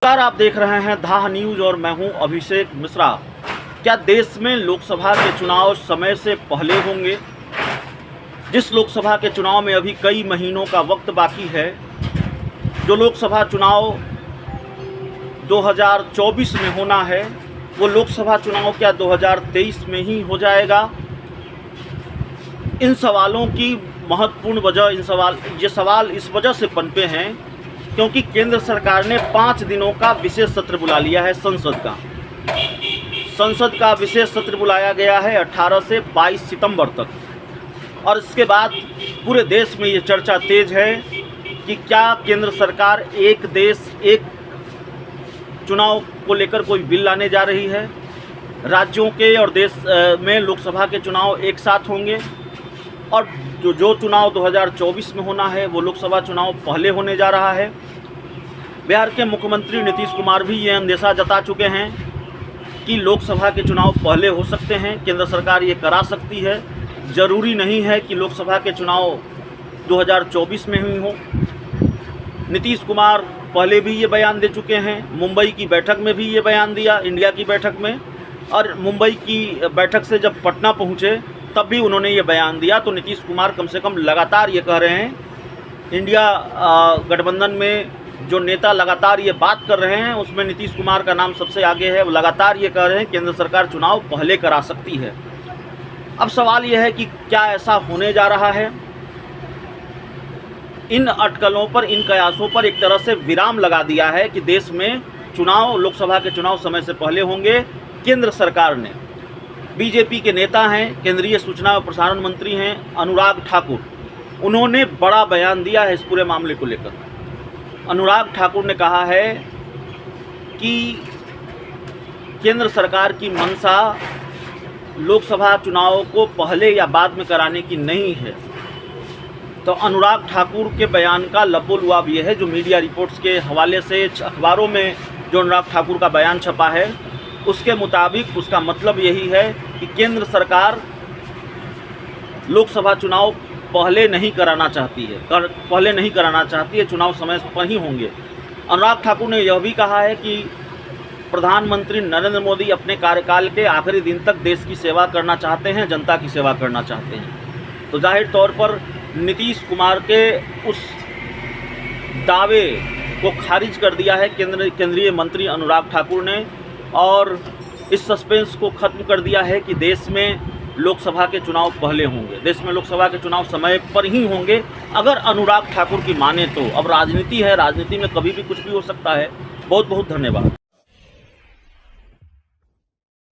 नमस्कार, आप देख रहे हैं धाह न्यूज़ और मैं हूं अभिषेक मिश्रा। क्या देश में लोकसभा के चुनाव समय से पहले होंगे? जिस लोकसभा के चुनाव में अभी कई महीनों का वक्त बाकी है, जो लोकसभा चुनाव 2024 में होना है, वो लोकसभा चुनाव क्या 2023 में ही हो जाएगा? इन सवालों की महत्वपूर्ण वजह, ये सवाल इस वजह से पनपे हैं क्योंकि केंद्र सरकार ने 5 दिनों का विशेष सत्र बुला लिया है। संसद का विशेष सत्र बुलाया गया है 18 से 22 सितंबर तक, और इसके बाद पूरे देश में ये चर्चा तेज है कि क्या केंद्र सरकार एक देश एक चुनाव को लेकर कोई बिल लाने जा रही है। राज्यों के और देश में लोकसभा के चुनाव एक साथ होंगे, और जो चुनाव 2024 में होना है वो लोकसभा चुनाव पहले होने जा रहा है। बिहार के मुख्यमंत्री नीतीश कुमार भी ये अंदेशा जता चुके हैं कि लोकसभा के चुनाव पहले हो सकते हैं, केंद्र सरकार ये करा सकती है। ज़रूरी नहीं है कि लोकसभा के चुनाव 2024 में ही हो। नीतीश कुमार पहले भी ये बयान दे चुके हैं, मुंबई की बैठक में भी ये बयान दिया, इंडिया की बैठक में, और मुंबई की बैठक से जब पटना पहुँचे तब भी उन्होंने ये बयान दिया। तो नीतीश कुमार कम से कम लगातार ये कह रहे हैं, इंडिया गठबंधन में जो नेता लगातार ये बात कर रहे हैं उसमें नीतीश कुमार का नाम सबसे आगे है। वो लगातार ये कह रहे हैं केंद्र सरकार चुनाव पहले करा सकती है। अब सवाल ये है कि क्या ऐसा होने जा रहा है? इन अटकलों पर, इन कयासों पर एक तरह से विराम लगा दिया है कि देश में चुनाव, लोकसभा के चुनाव समय से पहले होंगे। केंद्र सरकार ने, बीजेपी के नेता हैं, केंद्रीय सूचना और प्रसारण मंत्री हैं अनुराग ठाकुर, उन्होंने बड़ा बयान दिया है इस पूरे मामले को लेकर। अनुराग ठाकुर ने कहा है कि केंद्र सरकार की मंशा लोकसभा चुनाव को पहले या बाद में कराने की नहीं है। तो अनुराग ठाकुर के बयान का लबोलुआब ये है, जो मीडिया रिपोर्ट्स के हवाले से अखबारों में जो अनुराग ठाकुर का बयान छपा है उसके मुताबिक उसका मतलब यही है कि केंद्र सरकार लोकसभा चुनाव पहले नहीं कराना चाहती है, चुनाव समय पर ही होंगे। अनुराग ठाकुर ने यह भी कहा है कि प्रधानमंत्री नरेंद्र मोदी अपने कार्यकाल के आखिरी दिन तक देश की सेवा करना चाहते हैं, जनता की सेवा करना चाहते हैं। तो जाहिर तौर पर नीतीश कुमार के उस दावे को खारिज कर दिया है केंद्रीय मंत्री अनुराग ठाकुर ने, और इस सस्पेंस को ख़त्म कर दिया है कि देश में लोकसभा के चुनाव पहले होंगे, देश में लोकसभा के चुनाव समय पर ही होंगे। अगर अनुराग ठाकुर की माने तो अब राजनीति है, राजनीति में कभी भी कुछ भी हो सकता है। बहुत बहुत धन्यवाद।